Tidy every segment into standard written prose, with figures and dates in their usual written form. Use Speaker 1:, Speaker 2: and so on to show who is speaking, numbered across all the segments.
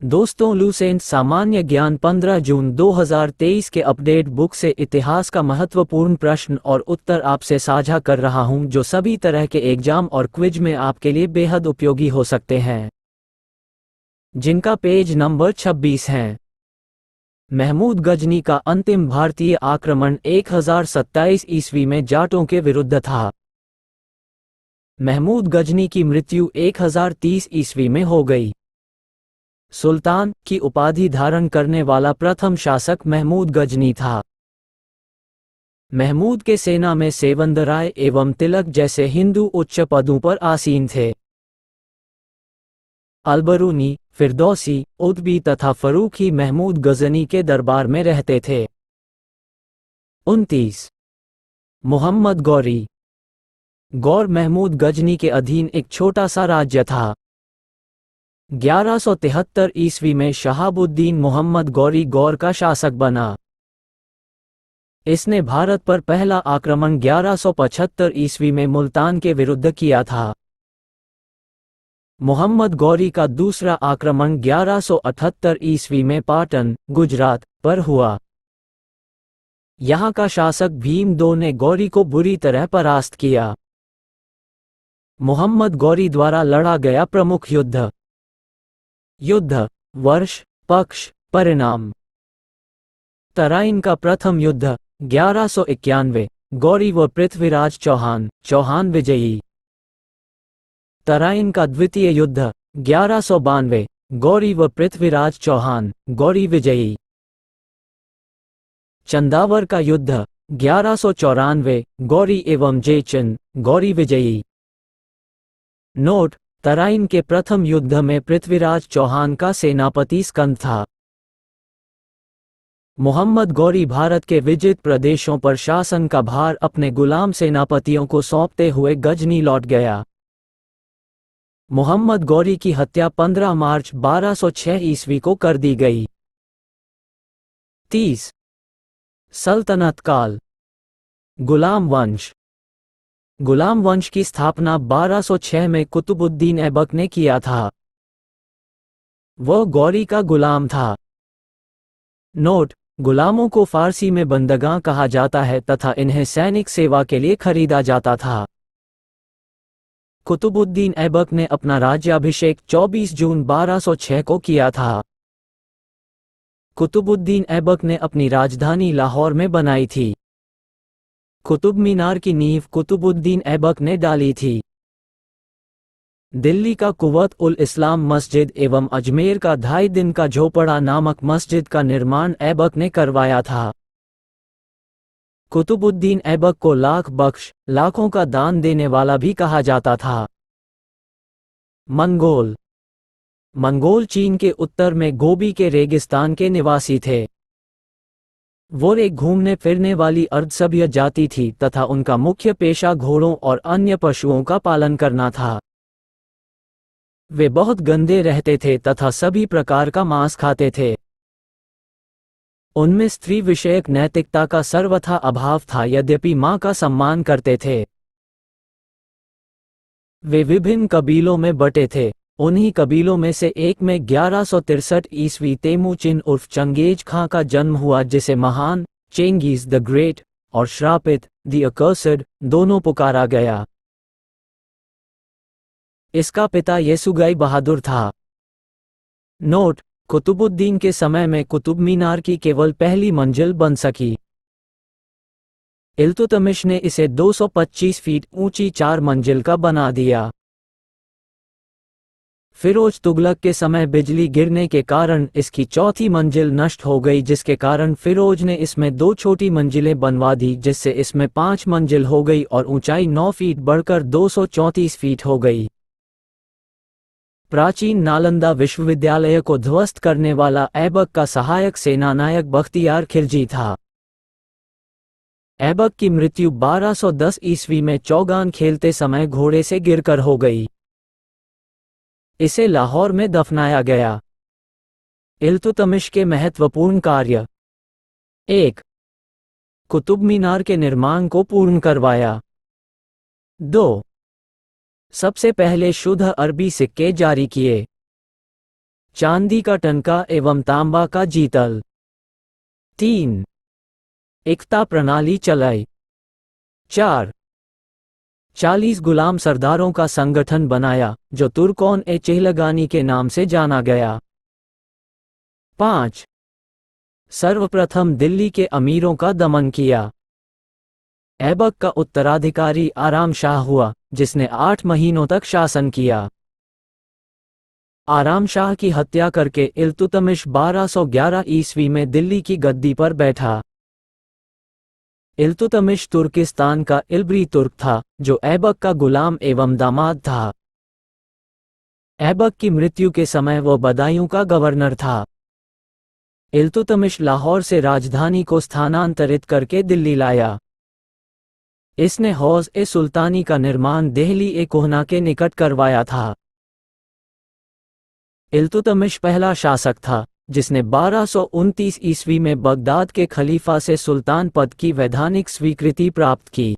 Speaker 1: दोस्तों, लूसेंट सामान्य ज्ञान 15 जून 2023 के अपडेट बुक से इतिहास का महत्वपूर्ण प्रश्न और उत्तर आपसे साझा कर रहा हूं, जो सभी तरह के एग्जाम और क्विज में आपके लिए बेहद उपयोगी हो सकते हैं। जिनका पेज नंबर 26 है। महमूद गजनी का अंतिम भारतीय आक्रमण 1027 ईस्वी में जाटों के विरुद्ध था। महमूद गजनी की मृत्यु 1030 ईस्वी में हो गई। सुल्तान की उपाधि धारण करने वाला प्रथम शासक महमूद गजनी था। महमूद के सेना में सेवंदराय एवं तिलक जैसे हिंदू उच्च पदों पर आसीन थे। अलबरूनी, फिरदौसी, उतबी तथा फरूखी महमूद गजनी के दरबार में रहते थे। 29। मोहम्मद गौरी। गौर महमूद गजनी के अधीन एक छोटा सा राज्य था। 1173 ईस्वी में शहाबुद्दीन मोहम्मद गौरी गौर का शासक बना। इसने भारत पर पहला आक्रमण 1175 ईस्वी में मुल्तान के विरुद्ध किया था। मोहम्मद गौरी का दूसरा आक्रमण 1178 ईस्वी में पाटन, गुजरात पर हुआ। यहाँ का शासक भीम II ने गौरी को बुरी तरह परास्त किया। मोहम्मद गौरी द्वारा लड़ा गया प्रमुख युद्ध। वर्ष, पक्ष, परिणाम। तराइन का प्रथम युद्ध 1191, गौरी व पृथ्वीराज चौहान विजयी। तराइन का द्वितीय युद्ध 1192, गौरी व पृथ्वीराज चौहान, गौरी विजयी। चंदावर का युद्ध 1194, गौरी एवं जयचंद, गौरी विजयी। नोट: तराइन के प्रथम युद्ध में पृथ्वीराज चौहान का सेनापति स्कंद था। मोहम्मद गौरी भारत के विजित प्रदेशों पर शासन का भार अपने गुलाम सेनापतियों को सौंपते हुए गजनी लौट गया। मोहम्मद गौरी की हत्या 15 मार्च 1206 ईस्वी को कर दी गई। 30। सल्तनत काल। गुलाम वंश। गुलाम वंश की स्थापना 1206 में कुतुबुद्दीन ऐबक ने किया था। वह गौरी का गुलाम था। नोट: गुलामों को फारसी में बंदगां कहा जाता है तथा इन्हें सैनिक सेवा के लिए खरीदा जाता था। कुतुबुद्दीन ऐबक ने अपना राज्याभिषेक 24 जून 1206 को किया था। कुतुबुद्दीन ऐबक ने अपनी राजधानी लाहौर में बनाई थी। कुतुब मीनार की नींव कुतुबुद्दीन ऐबक ने डाली थी। दिल्ली का कुव्वत उल इस्लाम मस्जिद एवं अजमेर का 2.5 दिन का झोपड़ा नामक मस्जिद का निर्माण ऐबक ने करवाया था। कुतुबुद्दीन ऐबक को लाख बख्श, लाखों का दान देने वाला भी कहा जाता था। मंगोल। मंगोल चीन के उत्तर में गोबी के रेगिस्तान के निवासी थे। वो एक घूमने फिरने वाली अर्धसभ्य जाति थी तथा उनका मुख्य पेशा घोड़ों और अन्य पशुओं का पालन करना था। वे बहुत गंदे रहते थे तथा सभी प्रकार का मांस खाते थे। उनमें स्त्री विषयक नैतिकता का सर्वथा अभाव था, यद्यपि मां का सम्मान करते थे। वे विभिन्न कबीलों में बटे थे। उन्हीं कबीलों में से एक में 1163 ईस्वी तेमुचिन उर्फ चंगेज खां का जन्म हुआ, जिसे महान, चेंगीज द ग्रेट, और श्रापित, द अकर्सड, दोनों पुकारा गया। इसका पिता येसुगाई बहादुर था। नोट: कुतुबुद्दीन के समय में कुतुब मीनार की केवल पहली मंजिल बन सकी। इल्तुतमिश ने इसे 225 फीट ऊंची 4 मंजिल का बना दिया। फिरोज तुगलक के समय बिजली गिरने के कारण इसकी चौथी मंजिल नष्ट हो गई, जिसके कारण फिरोज ने इसमें 2 छोटी मंजिलें बनवा दी, जिससे इसमें 5 मंजिल हो गई और ऊंचाई 9 फीट बढ़कर 234 फीट हो गई। प्राचीन नालंदा विश्वविद्यालय को ध्वस्त करने वाला ऐबक का सहायक सेनानायक बख्तियार खिलजी था। ऐबक की मृत्यु 1210 ईस्वी में चौगान खेलते समय घोड़े से गिरकर हो गई। इसे लाहौर में दफनाया गया। इल्तुतमिश के महत्वपूर्ण कार्य: 1. कुतुब मीनार के निर्माण को पूर्ण करवाया। 2. सबसे पहले शुद्ध अरबी सिक्के जारी किए। चांदी का टनका एवं तांबा का जीतल। 3. एकता प्रणाली चलाई। 4. 40 गुलाम सरदारों का संगठन बनाया जो तुर्कोन-ए-चेहलगानी के नाम से जाना गया। 5. सर्वप्रथम दिल्ली के अमीरों का दमन किया। ऐबक का उत्तराधिकारी आराम शाह हुआ, जिसने 8 महीनों तक शासन किया। आराम शाह की हत्या करके इल्तुतमिश 1211 ईस्वी में दिल्ली की गद्दी पर बैठा। इल्तुतमिश तुर्किस्तान का इल्बरी तुर्क था, जो ऐबक का गुलाम एवं दामाद था। ऐबक की मृत्यु के समय वह बदायूं का गवर्नर था। इल्तुतमिश लाहौर से राजधानी को स्थानांतरित करके दिल्ली लाया। इसने हौज़-ए-सुल्तानी का निर्माण देहली-ए-कोहना के निकट करवाया था। इल्तुतमिश पहला शासक था जिसने 1229 ईस्वी में बगदाद के खलीफा से सुल्तान पद की वैधानिक स्वीकृति प्राप्त की।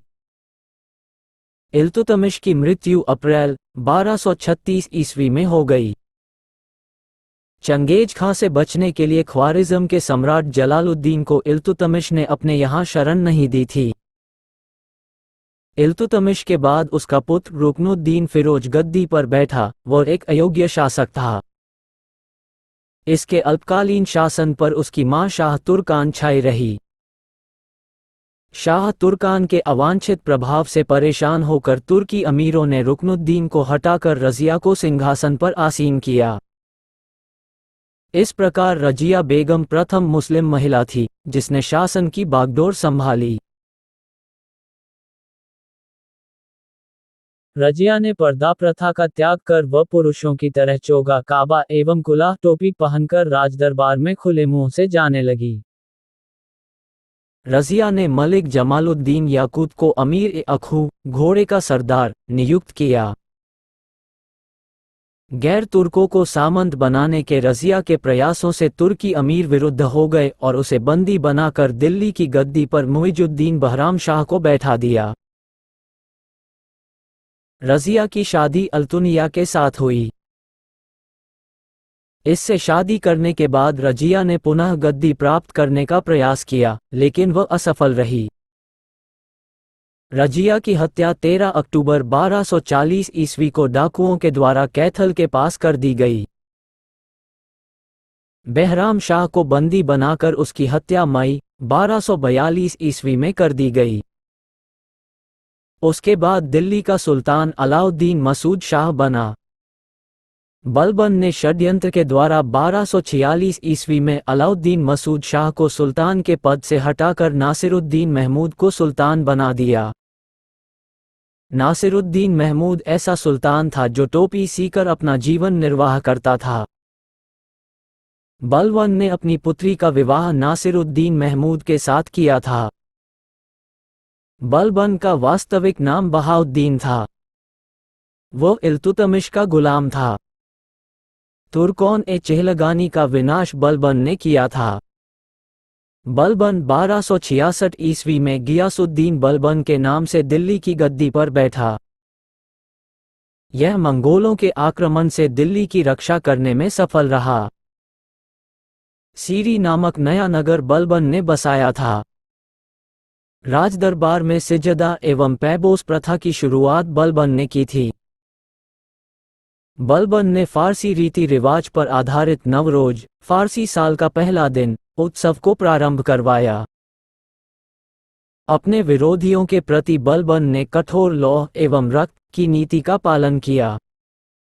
Speaker 1: इल्तुतमिश की मृत्यु अप्रैल 1236 ईस्वी में हो गई। चंगेज खां से बचने के लिए ख्वारिज़्म के सम्राट जलालुद्दीन को इल्तुतमिश ने अपने यहाँ शरण नहीं दी थी। इल्तुतमिश के बाद उसका पुत्र रुकनुद्दीन फिरोज गद्दी पर बैठा। वह एक अयोग्य शासक था। इसके अल्पकालीन शासन पर उसकी मां शाह तुर्कान छाई रही। शाह तुर्कान के अवांछित प्रभाव से परेशान होकर तुर्की अमीरों ने रुकनुद्दीन को हटाकर रजिया को सिंहासन पर आसीन किया। इस प्रकार रजिया बेगम प्रथम मुस्लिम महिला थी जिसने शासन की बागडोर संभाली। रजिया ने पर्दा प्रथा का त्याग कर वह पुरुषों की तरह चोगा, काबा एवं कुलाह टोपी पहनकर राजदरबार में खुले मुंह से जाने लगी। रजिया ने मलिक जमालुद्दीन याकूत को अमीर-ए-अखू, घोड़े का सरदार, नियुक्त किया। गैर तुर्कों को सामंत बनाने के रजिया के प्रयासों से तुर्की अमीर विरुद्ध हो गए और उसे बंदी बनाकर दिल्ली की गद्दी पर मुइजुद्दीन बहराम शाह को बैठा दिया। रजिया की शादी अल्तुनिया के साथ हुई। इससे शादी करने के बाद रजिया ने पुनः गद्दी प्राप्त करने का प्रयास किया, लेकिन वह असफल रही। रजिया की हत्या 13 अक्टूबर 1240 ईस्वी को डाकुओं के द्वारा कैथल के पास कर दी गई। बहराम शाह को बंदी बनाकर उसकी हत्या मई 1242 ईस्वी में कर दी गई। उसके बाद दिल्ली का सुल्तान अलाउद्दीन मसूद शाह बना। बलबन ने षड्यंत्र के द्वारा 1246 ईस्वी में अलाउद्दीन मसूद शाह को सुल्तान के पद से हटाकर नासिरुद्दीन महमूद को सुल्तान बना दिया। नासिरुद्दीन महमूद ऐसा सुल्तान था जो टोपी सीकर अपना जीवन निर्वाह करता था। बलबन ने अपनी पुत्री का विवाह नासिरुद्दीन महमूद के साथ किया था। बलबन का वास्तविक नाम बहाउद्दीन था। वह इल्तुतमिश का गुलाम था। तुर्कोन-ए-चेहलगानी का विनाश बलबन ने किया था। बलबन 1266 ईस्वी में गियासुद्दीन बलबन के नाम से दिल्ली की गद्दी पर बैठा। यह मंगोलों के आक्रमण से दिल्ली की रक्षा करने में सफल रहा। सीरी नामक नया नगर बलबन ने बसाया था। राजदरबार में सिजदा एवं पैबोस प्रथा की शुरुआत बलबन ने की थी। बलबन ने फारसी रीति रिवाज पर आधारित नवरोज, फारसी साल का पहला दिन, उत्सव को प्रारंभ करवाया। अपने विरोधियों के प्रति बलबन ने कठोर लौह एवं रक्त की नीति का पालन किया।